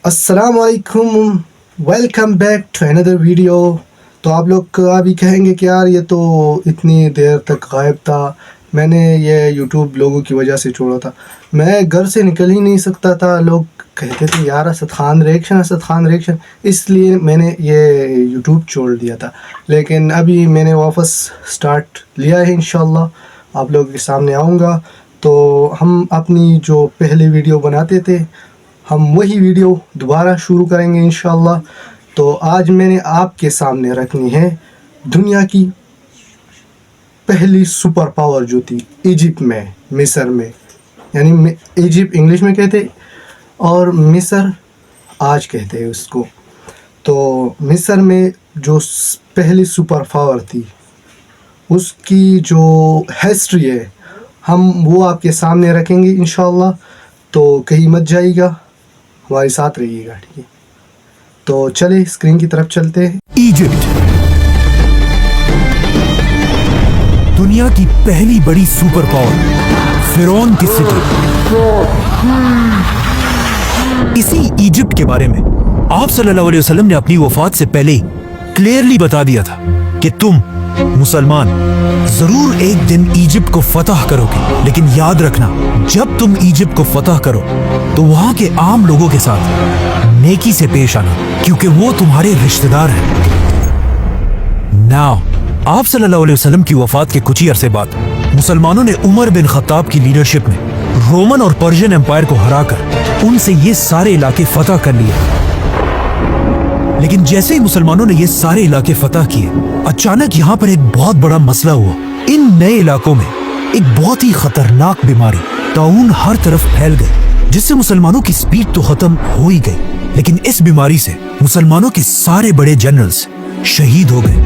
السلام علیکم، welcome back to اندر ویڈیو۔ تو آپ لوگ ابھی کہیں گے کہ یار یہ تو اتنی دیر تک غائب تھا، میں نے یہ یوٹیوب لوگوں کی وجہ سے چھوڑا تھا، میں گھر سے نکل ہی نہیں سکتا تھا، لوگ کہتے تھے یار اسد خان ریئیکشن، اس لیے میں نے یہ یوٹیوب چھوڑ دیا تھا۔ لیکن ابھی میں نے واپس سٹارٹ لیا ہے، انشاءاللہ آپ لوگوں کے سامنے آؤں گا۔ تو ہم اپنی جو پہلے ویڈیو بناتے تھے ہم وہی ویڈیو دوبارہ شروع کریں گے انشاءاللہ۔ تو آج میں نے آپ کے سامنے رکھنی ہے دنیا کی پہلی سپر پاور جو تھی ایجپٹ میں، مصر میں، یعنی ایجپٹ انگلش میں کہتے اور مصر آج کہتے ہیں اس کو۔ تو مصر میں جو پہلی سپر پاور تھی اس کی جو ہسٹری ہے ہم وہ آپ کے سامنے رکھیں گے انشاءاللہ۔ تو کہیں مت جائے گا، ہمارے ساتھ رہیے گا، ٹھیک ہے؟ تو چلے اسکرین کی طرف چلتے ہیں۔ ایجپٹ دنیا کی پہلی بڑی سپر پاور، فرعون کی سٹی۔ اسی ایجپٹ کے بارے میں آپ صلی اللہ علیہ وسلم نے اپنی وفات سے پہلے کلیئرلی بتا دیا تھا کہ تم مسلمان ضرور ایک دن ایجپٹ کو فتح کرو گے، لیکن یاد رکھنا جب تم ایجپٹ کو فتح کرو تو وہاں کے عام لوگوں کے ساتھ نیکی سے پیش آنا، کیونکہ وہ تمہارے رشتہ دار ہیں۔ ناؤ آپ صلی اللہ علیہ وسلم کی وفات کے کچھ ہی عرصے بعد مسلمانوں نے عمر بن خطاب کی لیڈرشپ میں رومن اور پرشین امپائر کو ہرا کر ان سے یہ سارے علاقے فتح کر لیے۔ لیکن جیسے ہی مسلمانوں نے یہ سارے علاقے فتح کیے، اچانک یہاں پر ایک بہت بڑا مسئلہ ہوا۔ ان نئے علاقوں میں ایک بہت ہی خطرناک بیماری طاعون ہر طرف پھیل گئی، جس سے مسلمانوں کی سپیڈ تو ختم ہو ہی گئی، لیکن اس بیماری سے مسلمانوں کے سارے بڑے جنرلز شہید ہو گئے،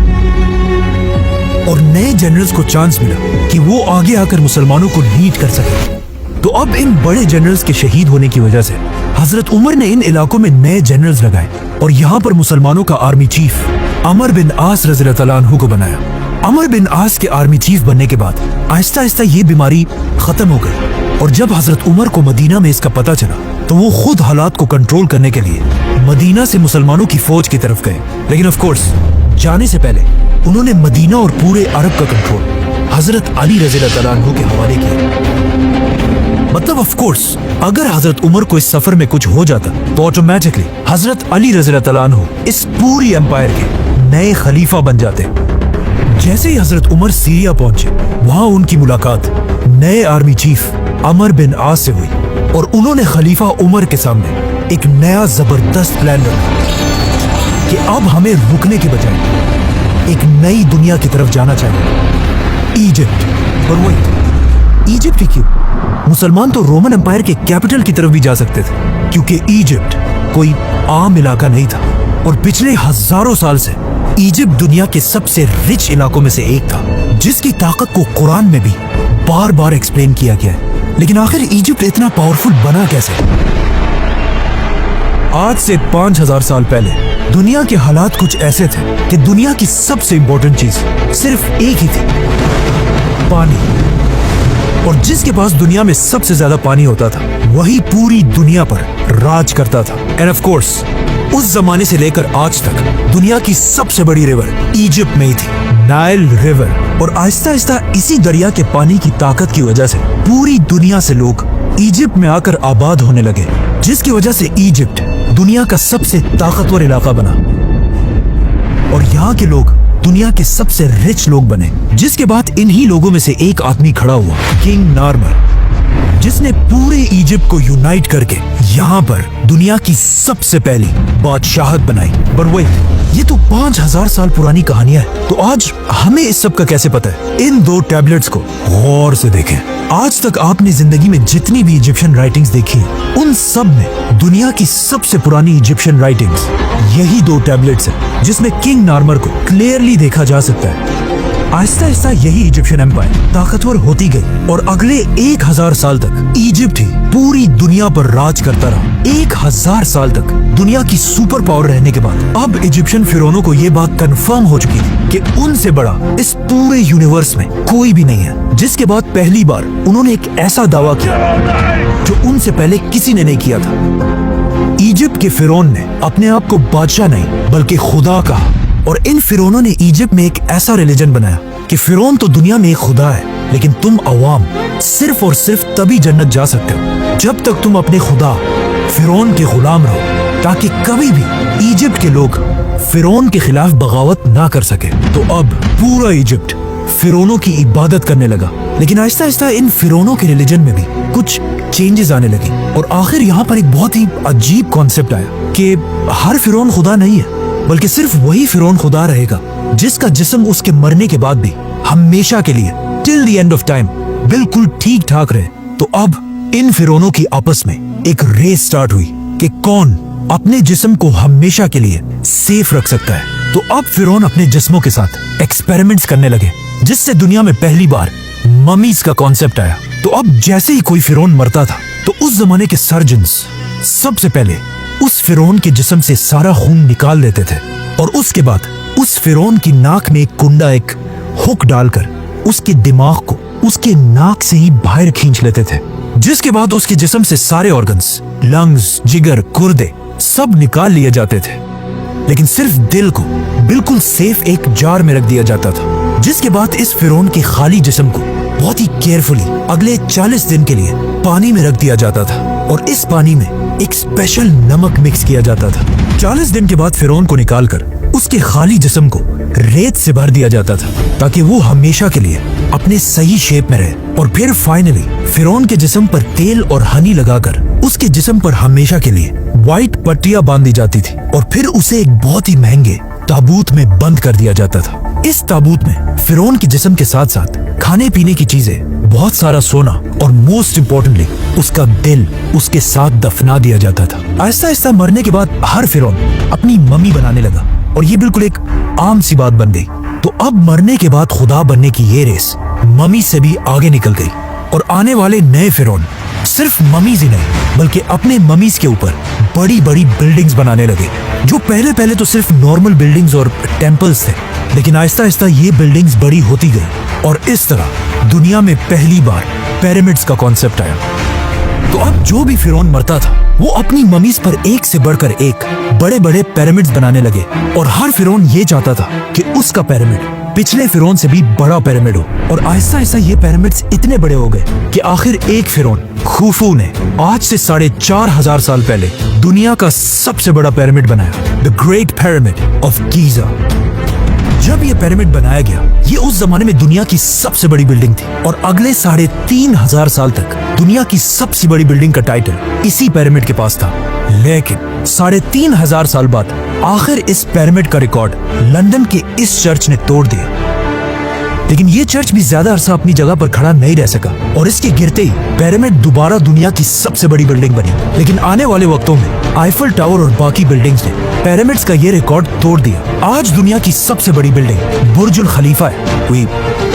اور نئے جنرلز کو چانس ملا کہ وہ آگے آ کر مسلمانوں کو لیڈ کر سکے۔ تو اب ان بڑے جنرلز کے شہید ہونے کی وجہ سے حضرت عمر نے ان علاقوں میں نئے جنرلز لگائے اور یہاں پر مسلمانوں کا آرمی چیف عمر بن عاص رضی اللہ تعالیٰ عنہ کو بنایا۔ عمر بن عاص کے آرمی چیف بننے کے بعد آہستہ آہستہ یہ بیماری ختم ہو گئی، اور جب حضرت عمر کو مدینہ میں اس کا پتہ چلا تو وہ خود حالات کو کنٹرول کرنے کے لیے مدینہ سے مسلمانوں کی فوج کی طرف گئے۔ لیکن آف کورس جانے سے پہلے انہوں نے مدینہ اور پورے عرب کا کنٹرول حضرت علی رضی اللہ تعالیٰ عنہ کے حوالے کیا۔ مطلب آف کورس اگر حضرت عمر کو اس سفر میں کچھ ہو جاتا تو آٹومیٹکلی حضرت علی رضی اللہ تعالیٰ عنہ اس پوری امپائر کے نئے خلیفہ بن جاتے۔ جیسے ہی حضرت عمر سیریا پہنچے، وہاں ان کی ملاقات نئے آرمی چیف عمر بن عاص سے ہوئی، اور انہوں نے خلیفہ عمر کے سامنے ایک نیا زبردست پلان رکھا کہ اب ہمیں رکنے کے بجائے ایک نئی دنیا کی طرف جانا چاہیے، ایجپٹ۔ اور وہی ایجپٹ ہی کیوں، مسلمان تو رومن امپائر کے کیپٹل کی طرف بھی جا سکتے تھے، کیونکہ ایجپٹ کوئی عام علاقہ نہیں تھا، اور پچھلے ہزاروں سال سے ایجپٹ دنیا کے سب سے رچ علاقوں میں سے ایک تھا، جس کی طاقت کو قرآن میں بھی بار بار ایکسپلین کیا گیا ہے۔ لیکن آخر ایجپٹ اتنا پاورفل بنا کیسے؟ آج سے 5000 سال پہلے دنیا کے حالات کچھ ایسے تھے کہ دنیا کی سب سے امپورٹنٹ چیز صرف ایک ہی تھی، پانی، اور جس کے پاس دنیا میں سب سے زیادہ پانی ہوتا تھا وہی پوری دنیا پر راج کرتا تھا۔ اینڈ آف کورس اس زمانے سے لے کر آج تک دنیا کی سب سے بڑی ریور ایجپٹ میں ہی تھی، نائل ریور۔ اور آہستہ آہستہ اسی دریا کے پانی کی طاقت کی وجہ سے پوری دنیا سے لوگ ایجپٹ میں آ کر آباد ہونے لگے، جس کی وجہ سے ایجپٹ دنیا کا سب سے طاقتور علاقہ بنا، اور یہاں کے لوگ دنیا کے سب سے رچ لوگ بنے۔ جس کے بعد انہی لوگوں میں سے ایک آدمی کھڑا ہوا، کنگ نارمر، جس نے پورے ایجپٹ کو یونائٹ کر کے یہاں پر دنیا کی سب سے پہلی بادشاہت بنائی۔ پر وہی یہ تو 5000 سال پرانی کہانیاں ہے، تو آج ہمیں اس سب کا کیسے پتہ ہے؟ ان دو ٹیبلٹس کو غور سے دیکھیں۔ آج تک آپ نے زندگی میں جتنی بھی ایجپشن رائٹنگز دیکھی ہیں، ان سب میں دنیا کی سب سے پرانی ایجپشن رائٹنگز یہی دو ٹیبلٹس ہیں، جس میں کنگ نارمر کو کلیئرلی دیکھا جا سکتا ہے۔ آہستہ آہستہ یہی ایجپشن امپائر طاقتور ہوتی گئی، اور اگلے 1000 سال تک ایجپٹ ہی پوری دنیا پر راج کرتا رہا۔ 1000 سال تک دنیا کی سپر پاور رہنے کے بعد اب ایجپشن فرعونوں کو یہ بات کنفرم ہو چکی تھی کہ ان سے بڑا اس پورے یونیورس میں کوئی بھی نہیں ہے، جس کے بعد پہلی بار انہوں نے ایک ایسا دعویٰ کیا جو ان سے پہلے کسی نے نہیں کیا تھا۔ ایجپٹ कि फिरौन ने अपने आप को बादशाह नहीं बल्कि खुदा कहा, और इन फिरौनों ने इजिप्ट में एक ऐसा रिलीजन बनाया कि फिरौन तो दुनिया में एक खुदा है, लेकिन तुम अवाम सिर्फ और सिर्फ तभी जन्नत जा सकते हो जब तक तुम अपने खुदा फिरौन के गुलाम रहो, ताकि कभी भी इजिप्ट के लोग फिरौन के खिलाफ बगावत ना कर सके। तो अब पूरा इजिप्ट फिरौनों की इबादत करने लगा, लेकिन आहिस्ता आहिस्ता इन फिरौनों के रिलीजन में भी कुछ चेंजेस आने लगे, और आखिर यहाँ पर एक बहुत ही अजीब कॉन्सेप्ट आया कि हर फिरौन खुदा नहीं है, बल्कि सिर्फ वही फिरौन खुदा रहेगा जिसका जिस्म उसके मरने के बाद भी हमेशा के लिए till the end of time बिल्कुल ठीक ठाक रहे। तो अब इन फिरौनों की आपस में एक रेस स्टार्ट हुई कि कौन अपने जिस्म को हमेशा के लिए सेफ रख सकता है। तो अब फिरौन अपने जिस्मों के साथ एक्सपेरिमेंट्स करने लगे, जिससे दुनिया में पहली बार ममीज का कॉन्सेप्ट आया। तो अब जैसे ही कोई फिरौन मरता था तो उस जमाने के सर्जन्स सबसे पहले उस फिरौन के जिस्म से सारा खून निकाल देते थे, और उसके बाद उस फिरौन की नाक में एक कुंडा, एक हुक डालकर उसके दिमाग को उसके नाक से ही बाहर खींच लेते थे, जिसके बाद उसके जिस्म से सारे ऑर्गन्स, लंग्स, जिगर, गुर्दे सब निकाल लिए जाते थे, लेकिन सिर्फ दिल को बिल्कुल सेफ एक जार में रख दिया जाता था। जिसके बाद इस फिरौन के खाली जिस्म को बहुत ही केयरफुली अगले 40 दिन के लिए पानी में रख दिया जाता था, और इस पानी में एक स्पेशल नमक मिक्स किया जाता था। 40 दिन के बाद फिरौन को निकालकर उसके खाली जिस्म को रेत से भर दिया जाता था, ताकि वो हमेशा के लिए अपने सही शेप में रहे। और फिर फाइनली फिरौन के जिस्म पर तेल और हनी लगाकर उसके जिस्म पर हमेशा के लिए व्हाइट पट्टियां बांधी जाती थी, और फिर उसे एक बहुत ही महंगे ताबूत में बंद कर दिया जाता था। इस ताबूत में फिरौन के जिस्म के साथ साथ खाने पीने की चीजें, बहुत सारा सोना, और मोस्ट इम्पोर्टेंटली उसका दिल उसके साथ दफना दिया जाता था। आहिस्ता आहिस्ता मरने के बाद हर फिरौन अपनी मम्मी बनाने लगा, और ये बिल्कुल एक आम सी बात बन गई। तो अब मरने के बाद खुदा बनने की ये रेस मम्मी से भी आगे निकल गई, और आने वाले नए फिरौन सिर्फ मम्मीज ही नहीं बल्कि अपने मम्मीज के ऊपर बड़ी बड़ी बिल्डिंग्स बनाने लगे, जो पहले तो सिर्फ नॉर्मल बिल्डिंग्स और टेम्पल्स थे, लेकिन आहिस्ता आहिस्ता ये बिल्डिंग्स बड़ी होती गई, और इस तरह दुनिया में पहली बार पिरामिड्स का कॉन्सेप्ट आया। तो अब जो भी फिरौन मरता था वो अपनी ममीज पर एक से बढ़कर एक बड़े बड़े पिरामिड्स बनाने लगे, और हर फिरौन ये चाहता था कि उसका पिरामिड पिछले फिरौन से भी बड़ा पिरामिड हो। और आहिस्ता आहिस्ता ये पिरामिड्स इतने बड़े हो गए कि आखिर एक फिरौन खुफू ने आज से 4500 साल पहले दुनिया का सबसे बड़ा पिरामिड बनाया, the great pyramid of Giza. जब ये पिरामिड बनाया गया, ये उस जमाने में दुनिया की सबसे बड़ी बिल्डिंग थी, और अगले 3500 साल तक दुनिया की सबसे बड़ी बिल्डिंग का टाइटल इसी पिरामिड के पास था। लेकिन 3500 साल बाद आखिर इस पिरामिड का रिकॉर्ड लंदन के इस चर्च ने तोड़ दिया। लेकिन ये चर्च भी ज्यादा अरसा अपनी जगह पर खड़ा नहीं रह सका, और इसके गिरते ही पिरामिड दोबारा दुनिया की सबसे बड़ी बिल्डिंग बनी। लेकिन आने वाले वक्तों में आईफल टावर और बाकी बिल्डिंग्स ने पिरामिड्स का ये रिकॉर्ड तोड़ दिया। आज दुनिया की सबसे बड़ी बिल्डिंग बुर्जुल खलीफा है, वी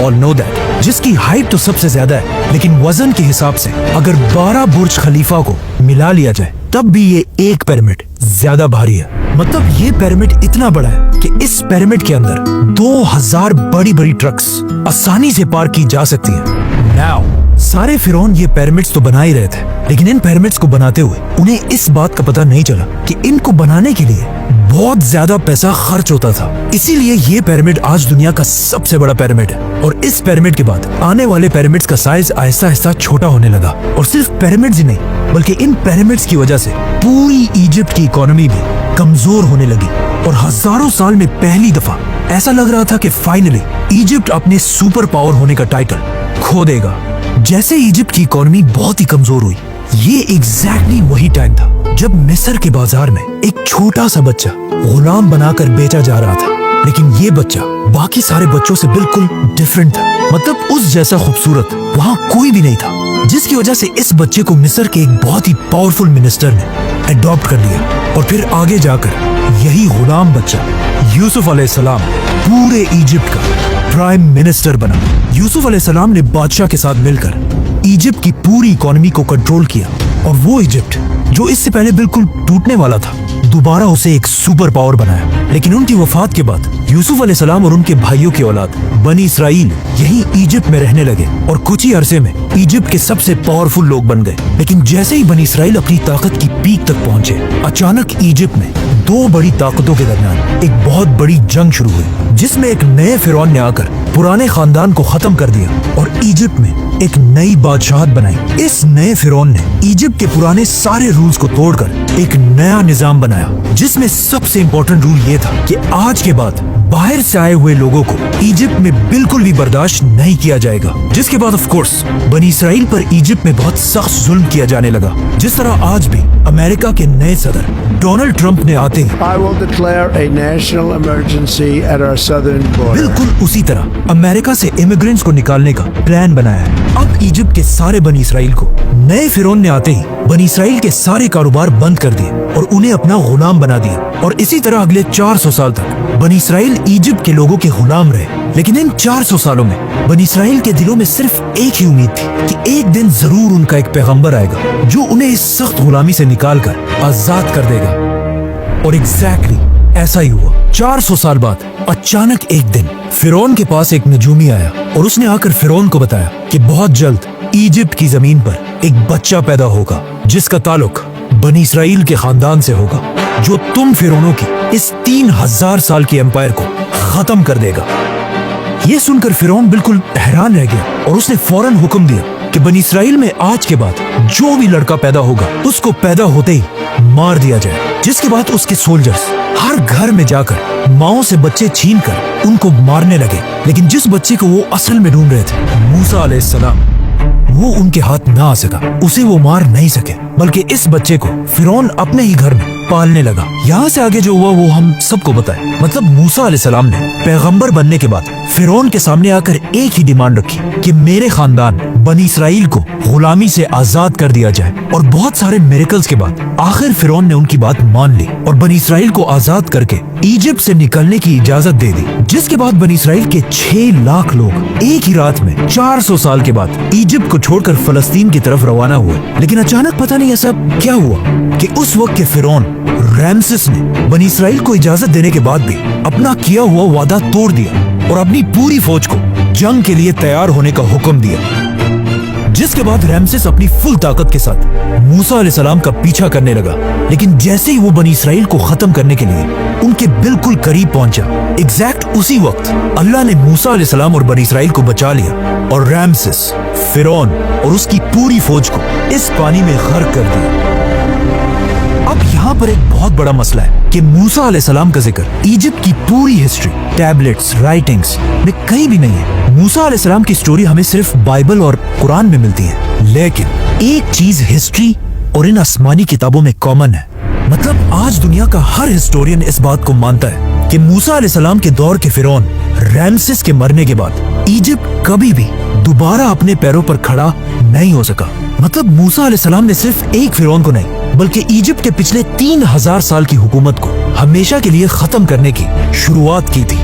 ऑल नो दैट, जिसकी हाइट तो सबसे ज्यादा है, लेकिन वजन के हिसाब से अगर 12 बुर्ज खलीफा को मिला लिया जाए तब भी ये एक पिरामिड ज्यादा भारी है। मतलब ये पिरामिड इतना बड़ा है कि इस पिरामिड के अंदर 2000 बड़ी बड़ी ट्रक्स आसानी से पार्क की जा सकती है। नाउ सारे फिरौन ये पिरामिड्स तो बना ही रहे थे, लेकिन इन पिरामिड्स को बनाते हुए उन्हें इस बात का पता नहीं चला कि इनको बनाने के लिए बहुत ज्यादा पैसा खर्च होता था। इसीलिए ये पिरामिड आज दुनिया का सबसे बड़ा पिरामिड है, और इस पिरामिड के बाद आने वाले पिरामिड्स का साइज आहिस्ता आहिस्ता छोटा होने लगा। और सिर्फ पिरामिड्स ही नहीं बल्कि इन पिरामिड्स की वजह से पूरी इजिप्ट की इकोनॉमी भी कमजोर होने लगी, और हजारों साल में पहली दफा ऐसा लग रहा था कि फाइनली इजिप्ट अपने सुपर पावर होने का टाइटल खो देगा। जैसे इजिप्ट की इकोनॉमी बहुत ही कमजोर हुई, ये एग्जैक्टली वही टाइम था जब मिस्र के बाजार में एक छोटा सा बच्चा गुलाम बनाकर बेचा जा रहा था। लेकिन ये बच्चा बाकी सारे बच्चों से बिल्कुल डिफरेंट था, मतलब उस जैसा खूबसूरत वहाँ कोई भी नहीं था, जिसकी वजह से इस बच्चे को मिस्र के एक बहुत ही पावरफुल मिनिस्टर ने अडॉप्ट कर लिया, और फिर आगे जाकर यही गुलाम बच्चा यूसुफ अलैहिस्सलाम पूरे इजिप्ट का प्राइम मिनिस्टर बना। यूसुफ अलैहिस्सलाम ने बादशाह के साथ मिलकर इजिप्ट की पूरी इकोनॉमी को कंट्रोल किया, और वो इजिप्ट जो इससे पहले बिल्कुल टूटने वाला था, दोबारा उसे एक सुपर पावर बनाया। लेकिन उनकी वफात के बाद यूसुफ अलैहिस्सलाम और उनके भाइयों की औलाद बनी इसराइल यही इजिप्ट में रहने लगे और कुछ ही अरसे में इजिप्ट के सबसे पावरफुल लोग बन गए। लेकिन जैसे ही बनी इसराइल अपनी ताकत की पीक तक पहुंचे, अचानक इजिप्ट में दो बड़ी ताकतों के दरमियान एक बहुत बड़ी जंग शुरू हुई, जिसमें एक नए फिरौन ने आकर पुराने खानदान को खत्म कर दिया और इजिप्ट में एक नई बादशाहत बनाई। इस नए फिरौन ने इजिप्ट के पुराने सारे रूल्स को तोड़कर एक नया निजाम बनाया, जिसमें सबसे इम्पोर्टेंट रूल ये था कि आज के बाद बाहर से आए हुए लोगों को इजिप्ट में बिल्कुल भी बर्दाश्त नहीं किया जाएगा। जिसके बाद ऑफ कोर्स बनी इसराइल पर इजिप्ट में बहुत सख्त जुल्म किया जाने लगा। जिस तरह आज भी अमेरिका के नए सदर डोनाल्ड ट्रंप ने आते ही I will declare a national emergency at our southern border. बिल्कुल उसी तरह अमेरिका से इमिग्रेंट्स को निकालने का प्लान बनाया है। अब इजिप्ट के सारे बनी इसराइल को नए फिरौन ने आते ही बनी इसराइल के सारे कारोबार बंद कर दिए और उन्हें अपना गुलाम बना दिया। और इसी तरह अगले 400 साल तक बनी इसराइल इजिप्ट के लोगों के गुलाम रहे। लेकिन इन 400 सालों में बनी इसराइल के दिलों में सिर्फ एक ही उम्मीद थी कि एक दिन जरूर उनका एक पैगंबर आएगा जो उन्हें इस सख्त गुलामी से निकालकर आजाद कर देगा। और एग्जैक्टली ऐसा ही हुआ। 400 साल बाद अचानक एक दिन फिरौन के पास एक नजूमी आया और उसने आकर फिरौन को बताया कि बहुत जल्द इजिप्ट की जमीन पर एक बच्चा पैदा होगा जिसका ताल्लुक बनी इसराइल के खानदान से होगा, जो तुम फिरौनों की इस 3000 साल की एम्पायर को खत्म कर देगा। ये सुनकर फिरौन बिल्कुल हैरान रह गया और उसने फौरन हुक्म दिया कि बनी इसराइल में आज के बाद जो भी लड़का पैदा होगा उसको पैदा होते ही मार दिया जाए। जिसके बाद उसके सोल्जर्स हर घर में जाकर माओं से बच्चे छीनकर उनको मारने लगे। लेकिन जिस बच्चे को वो असल में ढूंढ रहे थे, मूसा अलैहिस्सलाम, वो उनके हाथ ना आ सका, उसे वो मार नहीं सके, बल्कि इस बच्चे को फिरौन अपने ही घर में पालने लगा। यहाँ से आगे जो हुआ वो हम सबको पता है। मतलब मूसा अलैहिस्सलाम ने पैगंबर बनने के बाद फिरौन के सामने आकर एक ही डिमांड रखी कि मेरे खानदान बनी इसराइल को गुलामी से आजाद कर दिया जाए। और बहुत सारे मिरेकल्स के बाद आखिर फिरौन ने उनकी बात मान ली और बनी इसराइल को आजाद करके इजिप्ट से निकलने की इजाजत दे दी। जिसके बाद बनी इसराइल के 6 लाख लोग एक ही रात में 400 साल के बाद इजिप्ट को छोड़कर फलस्तीन की तरफ रवाना हुए। लेकिन अचानक पता नहीं ऐसा क्या हुआ कि उस वक्त के फिरौन रैमसेस ने बनी इसराइल को इजाजत देने के बाद भी अपना किया हुआ वादा तोड़ दिया और अपनी पूरी फौज को जंग के लिए तैयार होने का हुक्म दिया। जिसके बाद रैमसेस अपनी फुल ताकत के साथ मूसा अलैहिस्सलाम का पीछा करने लगा। लेकिन जैसे ही वो बनी इसराइल को खत्म करने के लिए उनके बिल्कुल करीब पहुंचा, एग्जैक्ट उसी वक्त अल्लाह ने मूसा अलैहिस्सलाम और बनी इसराइल को बचा लिया और रैमसेस, फिरौन और उसकी पूरी फौज को इस पानी में गर्क कर दिया। अब यहाँ पर एक बहुत बड़ा मसला है कि मूसा अलैहिस्सलाम का जिक्र इजिप्ट की पूरी हिस्ट्री, टैबलेट्स, राइटिंग्स में कहीं भी नहीं है। मूसा अलैहिस्सलाम की स्टोरी हमें सिर्फ बाइबल और कुरान में मिलती है। लेकिन एक चीज हिस्ट्री और इन आसमानी किताबों में कॉमन है। मतलब आज दुनिया का हर हिस्टोरियन इस बात को मानता है कि मूसा अलैहिस्सलाम के दौर के फिरौन रैमसेस के मरने के बाद इजिप्ट कभी भी दोबारा अपने पैरों पर खड़ा नहीं हो सका। मतलब मूसा अलैहिस्सलाम ने सिर्फ एक फिरौन को नहीं बल्कि इजिप्ट के पिछले 3000 साल की हुकूमत को हमेशा के लिए खत्म करने की शुरुआत की थी।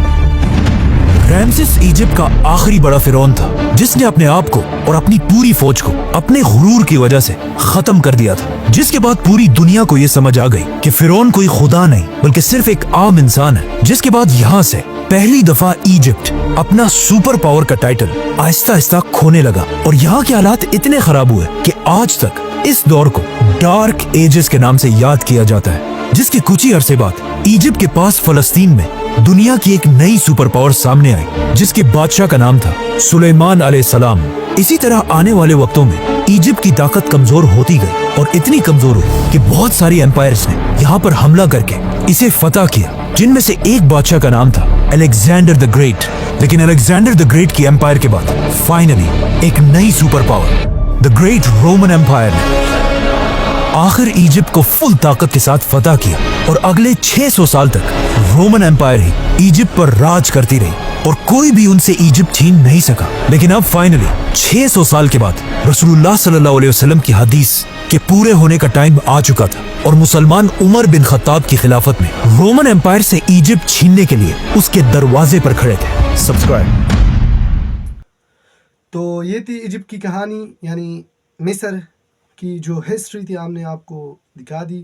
रैमसेस इजिप्ट का आखिरी बड़ा फिरौन था जिसने अपने आप को और अपनी पूरी फौज को अपने गुरूर की वजह से खत्म कर दिया था। जिसके बाद पूरी दुनिया को ये समझ आ गई कि फिरौन कोई खुदा नहीं बल्कि सिर्फ एक आम इंसान है। जिसके बाद यहाँ से पहली दफा इजिप्ट अपना सुपर पावर का टाइटल आहिस्ता आहिस्ता खोने लगा और यहाँ के हालात इतने खराब हुए कि आज तक इस दौर को डार्क एजेस के नाम से याद किया जाता है। जिसके कुछ ही अरसे बाद इजिप्ट के पास फलस्तीन में दुनिया की एक नई सुपर पावर सामने आई जिसके बादशाह का नाम था सुलेमान अलैहिस्सलाम। इसी तरह आने वाले वक्तों में इजिप्ट की ताकत कमजोर होती गई और इतनी कमजोर हुई कि बहुत सारी एम्पायर्स ने यहाँ पर हमला करके इसे फतह किया, जिनमें से एक बादशाह का नाम था अलेक्जेंडर द ग्रेट। लेकिन अलेक्जेंडर द ग्रेट की एम्पायर के बाद फाइनली एक नई super power the great Roman empire ने आखिर इजिप्ट को फुल ताकत के साथ फतह किया और अगले 600 साल तक रोमन एम्पायर ही इजिप्ट पर राज करती रही और कोई भी उनसे इजिप्ट छीन नहीं सका। लेकिन अब फाइनली 600 साल के बाद रसूलुल्लाह सल्लल्लाहु अलैहि वसल्लम की हदीस के पूरे होने का टाइम आ चुका था और मुसलमान उमर बिन खत्ताब की खिलाफत में रोमन एम्पायर से इजिप्ट छीनने के लिए उसके दरवाजे पर खड़े थे। सब्सक्राइब। तो ये थी इजिप्ट की कहानी, यानी मिस्र की जो हिस्ट्री थी हमने आपको दिखा दी।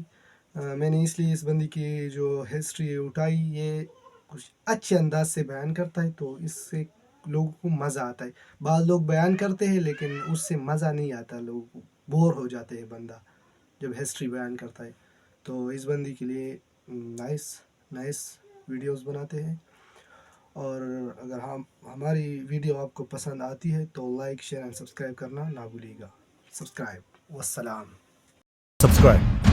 میں نے اس لیے اس بندی کی جو ہسٹری اٹھائی، یہ کچھ اچھے انداز سے بیان کرتا ہے تو اس سے لوگوں کو مزہ آتا ہے. بعض لوگ بیان کرتے ہیں لیکن اس سے مزہ نہیں آتا، لوگوں کو بور ہو جاتے ہیں بندہ جب ہسٹری بیان کرتا ہے. تو اس بندی کے لیے نائس ویڈیوز بناتے ہیں. اور اگر ہماری ویڈیو آپ کو پسند آتی ہے تو لائک شیئر اینڈ سبسکرائب کرنا نہ بھولیے گا. سبسکرائب. والسلام. Subscribe.